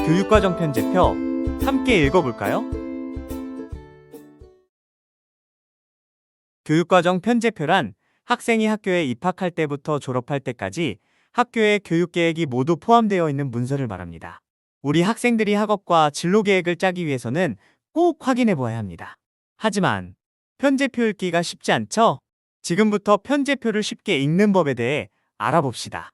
교육과정 편제표 함께 읽어볼까요? 교육과정 편제표란 학생이 학교에 입학할 때부터 졸업할 때까지 학교의 교육계획이 모두 포함되어 있는 문서를 말합니다. 우리 학생들이 학업과 진로계획을 짜기 위해서는 꼭 확인해 보아야 합니다. 하지만 편제표 읽기가 쉽지 않죠? 지금부터 편제표를 쉽게 읽는 법에 대해 알아봅시다.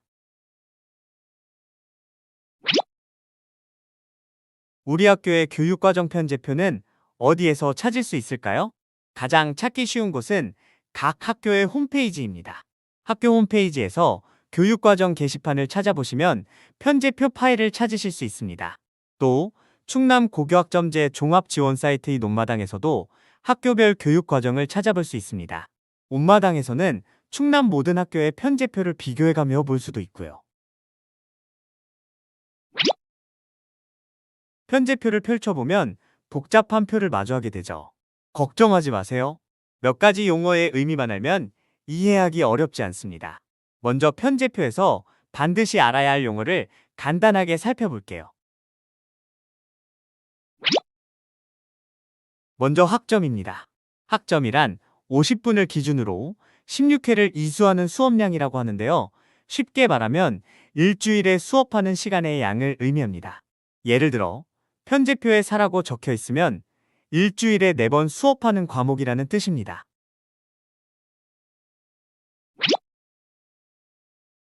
우리 학교의 교육과정 편제표는 어디에서 찾을 수 있을까요? 가장 찾기 쉬운 곳은 각 학교의 홈페이지입니다. 학교 홈페이지에서 교육과정 게시판을 찾아보시면 편제표 파일을 찾으실 수 있습니다. 또 충남 고교학점제 종합지원 사이트 이 논마당에서도 학교별 교육과정을 찾아볼 수 있습니다. 온마당에서는 충남 모든 학교의 편제표를 비교해가며 볼 수도 있고요. 편제표를 펼쳐보면 복잡한 표를 마주하게 되죠. 걱정하지 마세요. 몇 가지 용어의 의미만 알면 이해하기 어렵지 않습니다. 먼저 편제표에서 반드시 알아야 할 용어를 간단하게 살펴볼게요. 먼저 학점입니다. 학점이란 50분을 기준으로 16회를 이수하는 수업량이라고 하는데요. 쉽게 말하면 일주일에 수업하는 시간의 양을 의미합니다. 예를 들어 편제표에 4라고 적혀 있으면 일주일에 4번 수업하는 과목이라는 뜻입니다.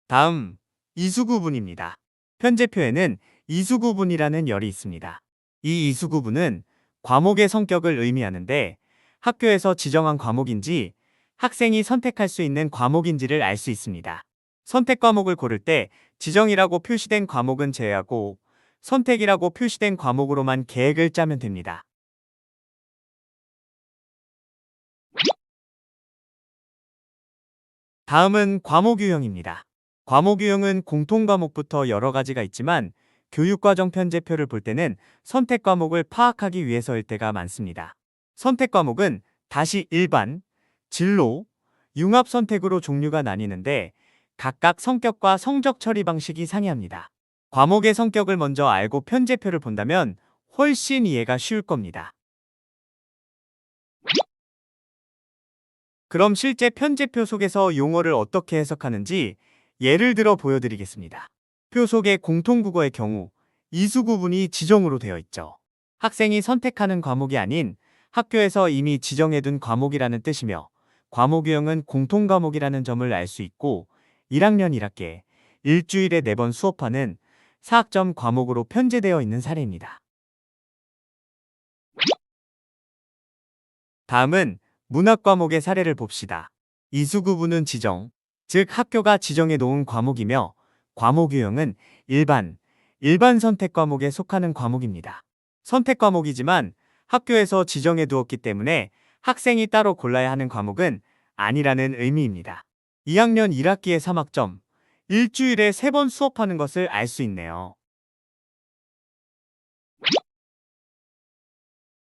다음, 이수구분입니다. 편제표에는 이수구분이라는 열이 있습니다. 이 이수구분은 과목의 성격을 의미하는데 학교에서 지정한 과목인지 학생이 선택할 수 있는 과목인지를 알 수 있습니다. 선택 과목을 고를 때 지정이라고 표시된 과목은 제외하고 선택이라고 표시된 과목으로만 계획을 짜면 됩니다. 다음은 과목 유형입니다. 과목 유형은 공통 과목부터 여러 가지가 있지만 교육과정 편제표를 볼 때는 선택 과목을 파악하기 위해서일 때가 많습니다. 선택 과목은 다시 일반, 진로, 융합 선택으로 종류가 나뉘는데 각각 성격과 성적 처리 방식이 상이합니다. 과목의 성격을 먼저 알고 편제표를 본다면 훨씬 이해가 쉬울 겁니다. 그럼 실제 편제표 속에서 용어를 어떻게 해석하는지 예를 들어 보여드리겠습니다. 표 속의 공통국어의 경우 이수구분이 지정으로 되어 있죠. 학생이 선택하는 과목이 아닌 학교에서 이미 지정해둔 과목이라는 뜻이며 과목 유형은 공통과목이라는 점을 알 수 있고 1학년 1학기에 일주일에 4번 수업하는 사학점 과목으로 편제되어 있는 사례입니다. 다음은 문학 과목의 사례를 봅시다. 이수구분은 지정, 즉 학교가 지정해 놓은 과목이며 과목 유형은 일반 선택 과목에 속하는 과목입니다. 선택 과목이지만 학교에서 지정해 두었기 때문에 학생이 따로 골라야 하는 과목은 아니라는 의미입니다. 2학년 1학기의 3학점, 일주일에 3번 수업하는 것을 알 수 있네요.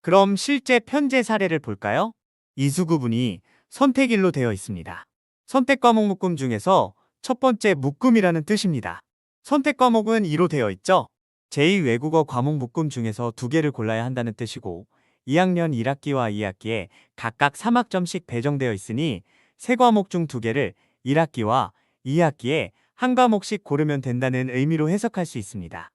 그럼 실제 편제 사례를 볼까요? 이수구분이 선택일로 되어 있습니다. 선택 과목 묶음 중에서 첫 번째 묶음이라는 뜻입니다. 선택 과목은 2로 되어 있죠? 제2외국어 과목 묶음 중에서 2개를 골라야 한다는 뜻이고 2학년 1학기와 2학기에 각각 3학점씩 배정되어 있으니 3과목 중 2개를 1학기와 2학기에 한 과목씩 고르면 된다는 의미로 해석할 수 있습니다.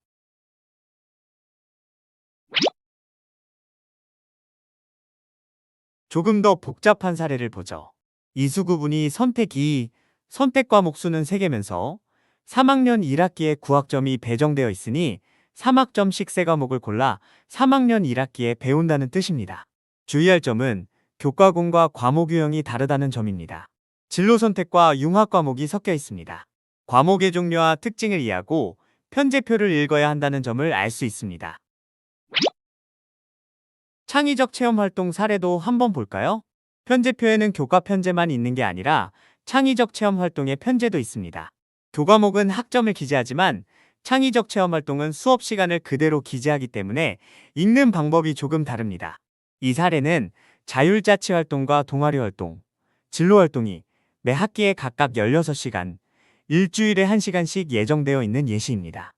조금 더 복잡한 사례를 보죠. 이수구분이 선택 2, 선택 과목 수는 3개면서 3학년 1학기에 9학점이 배정되어 있으니 3학점씩 3과목을 골라 3학년 1학기에 배운다는 뜻입니다. 주의할 점은 교과공과 과목 유형이 다르다는 점입니다. 진로 선택과 융합 과목이 섞여 있습니다. 과목의 종류와 특징을 이해하고 편제표를 읽어야 한다는 점을 알 수 있습니다. 창의적 체험 활동 사례도 한번 볼까요? 편제표에는 교과 편제만 있는 게 아니라 창의적 체험 활동의 편제도 있습니다. 교과목은 학점을 기재하지만 창의적 체험 활동은 수업 시간을 그대로 기재하기 때문에 읽는 방법이 조금 다릅니다. 이 사례는 자율자치 활동과 동아리 활동, 진로 활동이 매 학기에 각각 16시간, 일주일에 1시간씩 예정되어 있는 예시입니다.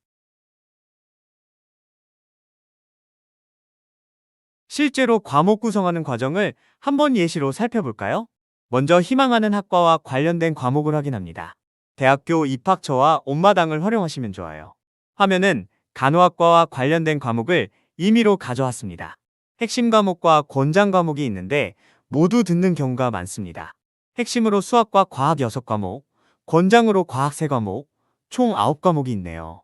실제로 과목 구성하는 과정을 한번 예시로 살펴볼까요? 먼저 희망하는 학과와 관련된 과목을 확인합니다. 대학교 입학처와 온마당을 활용하시면 좋아요. 화면은 간호학과와 관련된 과목을 임의로 가져왔습니다. 핵심 과목과 권장 과목이 있는데 모두 듣는 경우가 많습니다. 핵심으로 수학과 과학 6과목, 권장으로 과학 3과목, 총 9과목이 있네요.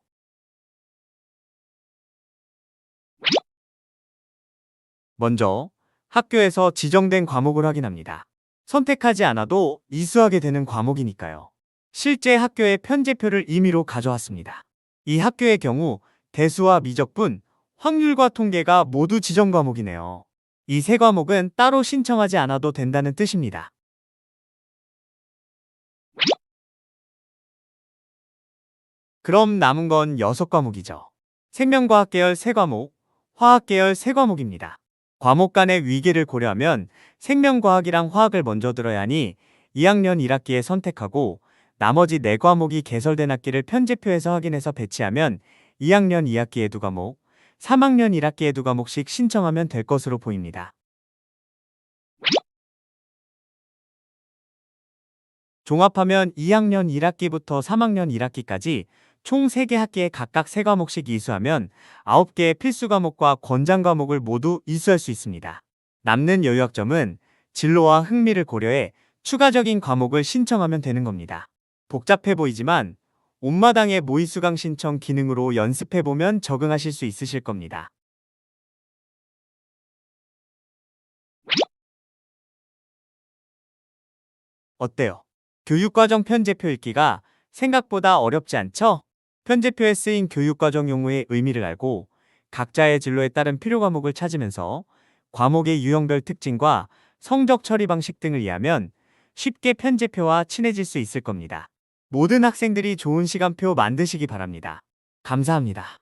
먼저 학교에서 지정된 과목을 확인합니다. 선택하지 않아도 이수하게 되는 과목이니까요. 실제 학교의 편제표를 임의로 가져왔습니다. 이 학교의 경우 대수와 미적분, 확률과 통계가 모두 지정 과목이네요. 이 세 과목은 따로 신청하지 않아도 된다는 뜻입니다. 그럼 남은 건 6과목이죠. 생명과학 계열 3과목, 화학 계열 3과목입니다. 과목 간의 위계를 고려하면 생명과학이랑 화학을 먼저 들어야 하니 2학년 1학기에 선택하고 나머지 4과목이 개설된 학기를 편제표에서 확인해서 배치하면 2학년 2학기에 2과목, 3학년 1학기에 2과목씩 신청하면 될 것으로 보입니다. 종합하면 2학년 1학기부터 3학년 1학기까지 총 3개 학기에 각각 3과목씩 이수하면 9개의 필수 과목과 권장 과목을 모두 이수할 수 있습니다. 남는 여유학점은 진로와 흥미를 고려해 추가적인 과목을 신청하면 되는 겁니다. 복잡해 보이지만 온마당의 모의수강 신청 기능으로 연습해보면 적응하실 수 있으실 겁니다. 어때요? 교육과정 편제표 읽기가 생각보다 어렵지 않죠? 편제표에 쓰인 교육과정 용어의 의미를 알고 각자의 진로에 따른 필요 과목을 찾으면서 과목의 유형별 특징과 성적 처리 방식 등을 이해하면 쉽게 편제표와 친해질 수 있을 겁니다. 모든 학생들이 좋은 시간표 만드시기 바랍니다. 감사합니다.